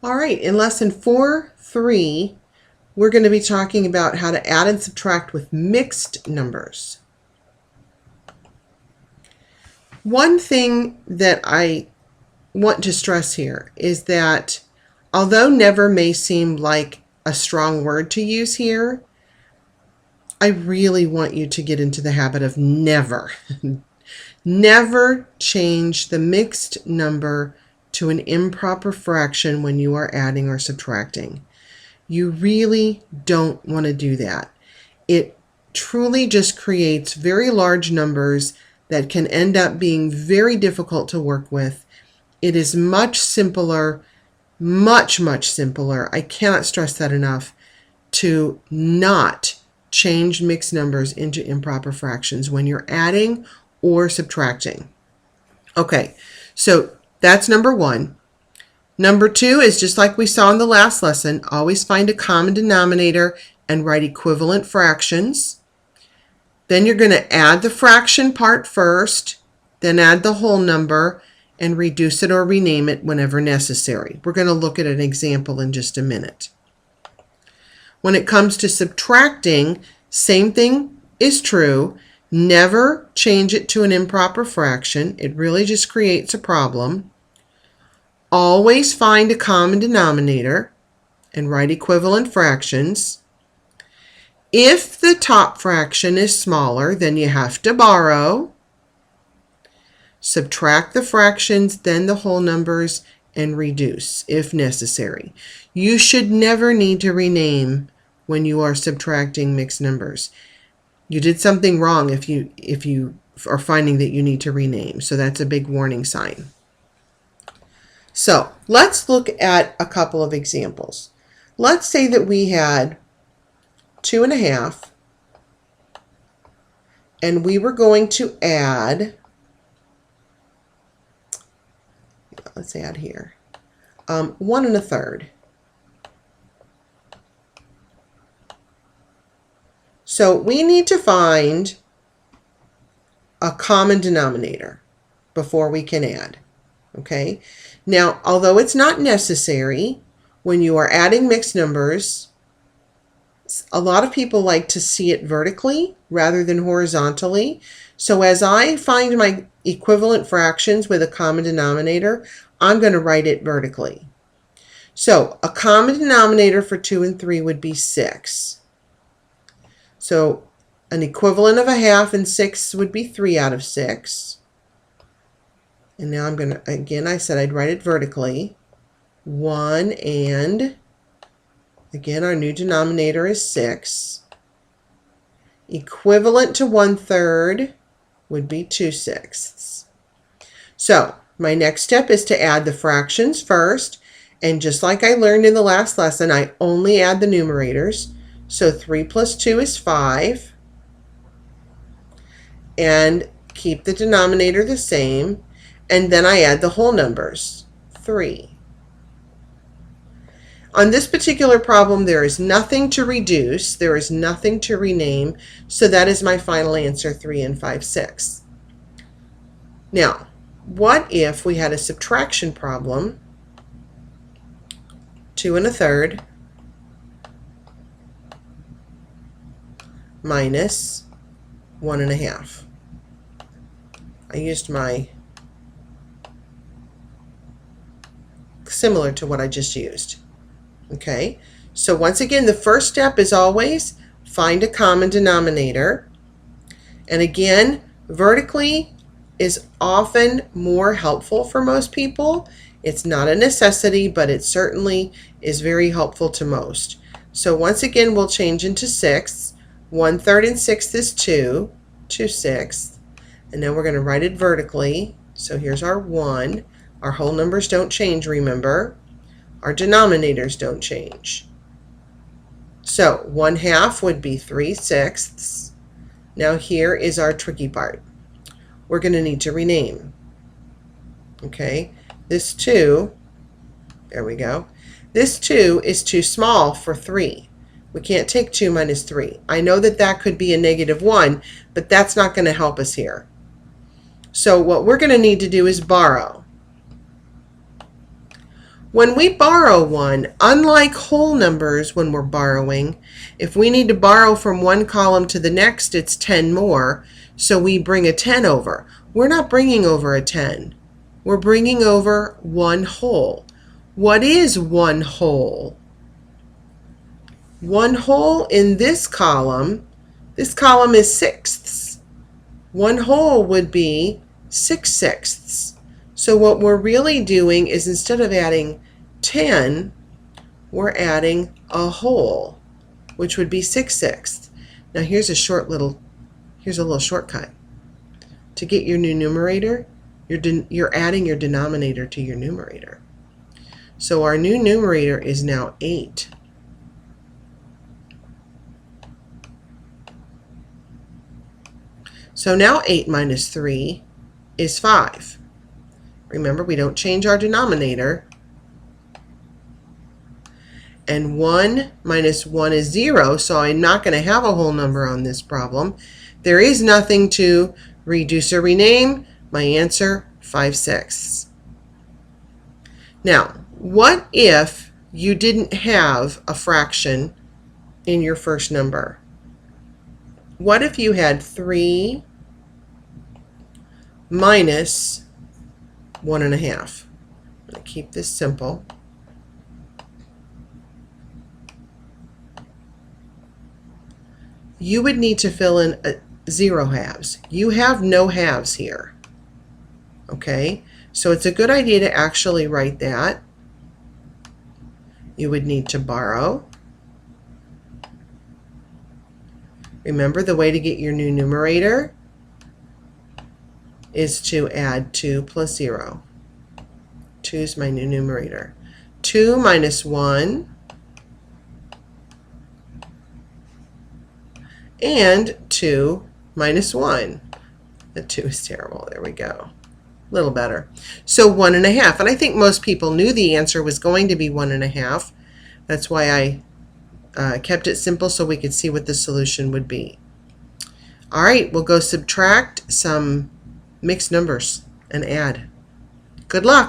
All right, in lesson 4.3, we're going to be talking about how to add and subtract with mixed numbers. One thing that I want to stress here is that although never may seem like a strong word to use here, I really want you to get into the habit of never. Never change the mixed number to an improper fraction when you are adding or subtracting. You really don't want to do that. It truly just creates very large numbers that can end up being very difficult to work with. It is much simpler, much simpler, I cannot stress that enough, to not change mixed numbers into improper fractions when you're adding or subtracting. Okay, so that's number one. Number two is just like we saw in the last lesson, always find a common denominator and write equivalent fractions. Then you're going to add the fraction part first, then add the whole number and reduce it or rename it whenever necessary. We're going to look at an example in just a minute. When it comes to subtracting, same thing is true. Never change it to an improper fraction. It really just creates a problem. Always find a common denominator and write equivalent fractions. If the top fraction is smaller, then you have to borrow. Subtract the fractions, then the whole numbers, and reduce if necessary. You should never need to rename when you are subtracting mixed numbers. You did something wrong if you are finding that you need to rename. So that's a big warning sign. So let's look at a couple of examples. Let's say that we had 2.5 and we were going to add, let's add here, 1 1/3. So we need to find a common denominator before we can add. Okay. Now, although it's not necessary, when you are adding mixed numbers, a lot of people like to see it vertically rather than horizontally. So as I find my equivalent fractions with a common denominator, I'm going to write it vertically. So a common denominator for 2 and 3 would be 6. So an equivalent of 1/2 and 6 would be 3 out of 6. And now I'm going to, again, I said I'd write it vertically. 1 and, again, our new denominator is 6. Equivalent to 1/3 would be 2/6. So my next step is to add the fractions first. And just like I learned in the last lesson, I only add the numerators. So 3 plus 2 is 5. And keep the denominator the same. And then I add the whole numbers, 3. On this particular problem, there is nothing to reduce. There is nothing to rename. So that is my final answer, 3 and 5/6. Now, what if we had a subtraction problem? 2 1/3 minus 1 1/2. I used my similar to what I just used. Okay, so once again, the first step is always find a common denominator. And again, vertically is often more helpful for most people. It's not a necessity, but it certainly is very helpful to most. So once again, we'll change into 6. 1/3 and 6 is 2, 2/6. And then we're going to write it vertically. So here's our 1. Our whole numbers don't change, remember. Our denominators don't change. So 1/2 would be 3/6. Now here is our tricky part. We're going to need to rename. Okay, this 2, there we go. This 2 is too small for 3. We can't take 2 minus 3. I know that that could be a -1, but that's not going to help us here. So what we're going to need to do is borrow. When we borrow 1, unlike whole numbers when we're borrowing, if we need to borrow from one column to the next, it's 10 more, so we bring a 10 over. We're not bringing over a 10. We're bringing over 1 whole. What is 1 whole? 1 whole in this column is sixths. 1 whole would be 6 sixths. So what we're really doing is instead of adding 10, we're adding a whole, which would be 6 sixths. Now here's a little shortcut. To get your new numerator, you're adding your denominator to your numerator. So our new numerator is now 8. So now 8 minus 3 is 5. Remember, we don't change our denominator. And 1 minus 1 is 0, so I'm not going to have a whole number on this problem. There is nothing to reduce or rename. My answer, 5 sixths. Now, what if you didn't have a fraction in your first number? What if you had 3 minus 1 1/2? I'm going to keep this simple. You would need to fill in 0 halves. You have no halves here. Okay, so it's a good idea to actually write that. You would need to borrow. Remember, the way to get your new numerator is to add 2 plus 0. 2 is my new numerator. 2 minus 1 and 2 minus 1. The 2 is terrible. There we go. A little better. So 1 1/2. And I think most people knew the answer was going to be 1 1/2. That's why I kept it simple so we could see what the solution would be. All right, we'll go subtract some mixed numbers and add. Good luck.